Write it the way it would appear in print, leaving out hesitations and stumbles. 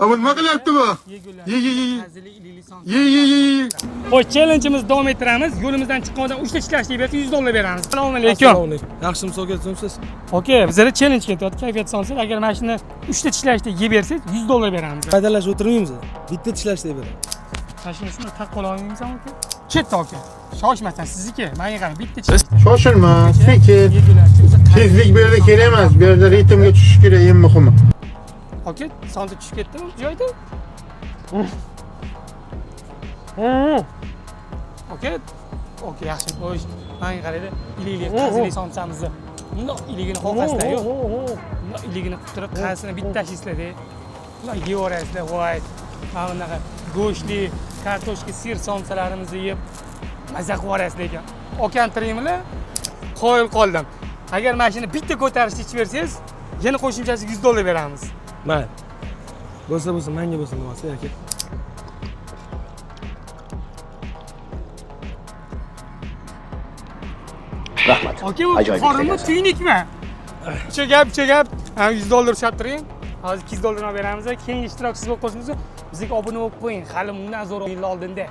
Bu nima qilyapti bu? Ye. Ye. Xo'sh, challenge'imiz davom ettiramiz. Yo'limizdan chiqqandan 3 ta tishlashni bersa $100 beramiz. Assalomu alaykum. Yaxshi misol keltiribsiz. Okay, bizlar challenge ketyapti. Kayfiyat sonsiz, agar mana shuni 3 ta tishlashni yeb bersangiz $100 beramiz. Foydalashib o'tirmaymiz. Bitta tishlashni beramiz. Mana shuni taqib olmaysan aka? Chetda aka. Shoshmasan sizniki. Menga qarang, bitta tish. Shoshilma, sekin. Tezlik bu yerda kerak emas. Bu yerda ritmga tushish kerak, eng muhimi. Aka, sonda tushib ketdimi? Joyda? Okey, yaxshi. Xo'sh, menga qaraydi. Iligini qazili somsamizni. Bundoq iligini qo'rqasizlar yo'q. Bundoq iligini qilib qasini bitta tashlaysizlar. Bundoq yevorasizlar, voy. Mana bunaqa go'shtli, kartoshka, sir somsalarimizni yeb maza qilib yuborasizlar ekan. Okan tiringlar? Qoyil qoldim. Agar mana shuni bitta ko'tarishni ichib bersangiz, yana qo'shimchasiga $100 beramiz. Mayli. Bo'lsa, menga bo'lsa nimasi aka? Rahmat. Aka, bu qorinmi, tuynikmi? Bitta gap. $100 ushlab turing. Hozir $200 beramiz. Keyingi ishtirokchisiz bo'lib qolsangiz, bizga obuna bo'lib qo'ying. Hali bundan zo'r o'yinlar oldinda.